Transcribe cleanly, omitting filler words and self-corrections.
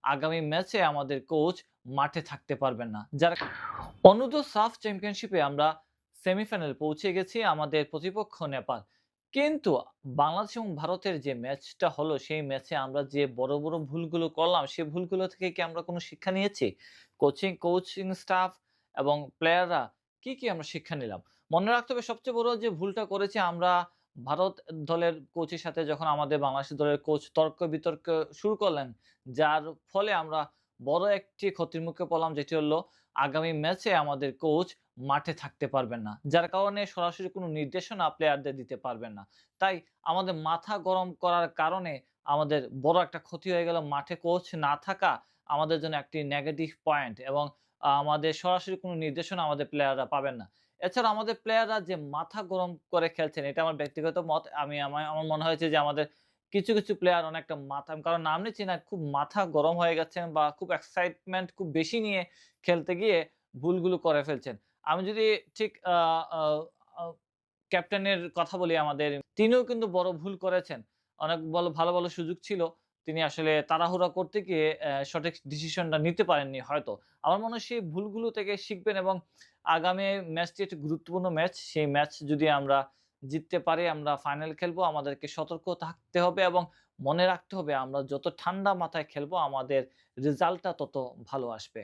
আগামী ম্যাচে আমাদের কোচ মাঠে থাকতে পারবেন না। যার অনূর্ধ্ব সাফ চ্যাম্পিয়নশিপে আমরা সেমিফাইনালে পৌঁছে গেছি আমাদের প্রতিপক্ষ নেপাল। কিন্তু বাংলাদেশ এবং ভারতের যে ম্যাচটা হলো সেই ম্যাচে আমরা যে বড় ভুলগুলো করলাম সেই ভুলগুলো থেকে কি আমরা কোনো শিক্ষা নিয়েছি? কোচিং স্টাফ এবং প্লেয়াররা কি আমরা শিক্ষা নিলাম? মনে রাখতে হবে সবচেয়ে বড় যে ভুলটা করেছি আমরা ভারত দলের কোচের সাথে যখন আমাদের বাংলাদেশ দলের কোচ তর্ক-বিতর্ক শুরু করলেন, যার ফলে আমরা বড় একটি ক্ষতির মুখে পড়লাম যেটি হলো আগামী ম্যাচে আমাদের কোচ মাঠে থাকতে পারবেন না। যার কারণে সরাসরি কোনো নির্দেশনা প্লেয়ারদের দিতে পারবেন না। তাই আমাদের মাথা গরম করার কারণে আমাদের বড় একটা ক্ষতি হয়ে গেল। মাঠে কোচ না থাকা আমাদের জন্য একটি নেগেটিভ পয়েন্ট এবং আমাদের সরাসরি কোনো নির্দেশনা আমাদের প্লেয়াররা পাবেন না। এছাড়া আমাদের প্লেয়াররা যে মাথা গরম করে খেলছেন এটা আমার ব্যক্তিগত মত। আমার মনে হয়েছে যে আমাদের কিছু প্লেয়ার অনেকটা আমি কারো নাম নিচ্ছি না, খুব মাথা গরম হয়ে গেছেন বা খুব এক্সাইটমেন্ট খুব বেশি নিয়ে খেলতে গিয়ে ভুলগুলো করে ফেলছেন। আমি যদি ঠিক আ আ আ ক্যাপ্টেনের কথা বলি আমাদের, তিনিও কিন্তু বড় ভুল করেছেন। অনেক ভালো সুযোগ ছিল। তিনি আসলে তাড়াহুড়া করতে গিয়ে সঠিক ডিসিশনটা নিতে পারেননি হয়তো। আমার মনে হয় সেই ভুলগুলো থেকে শিখবেন এবং আগামী ম্যাচটি একটি গুরুত্বপূর্ণ ম্যাচ। সেই ম্যাচ যদি আমরা জিততে পারি, আমরা ফাইনাল খেলবো। আমাদেরকে সতর্ক থাকতে হবে এবং মনে রাখতে হবে আমরা যত ঠান্ডা মাথায় খেলবো আমাদের রেজাল্টটা তত ভালো আসবে।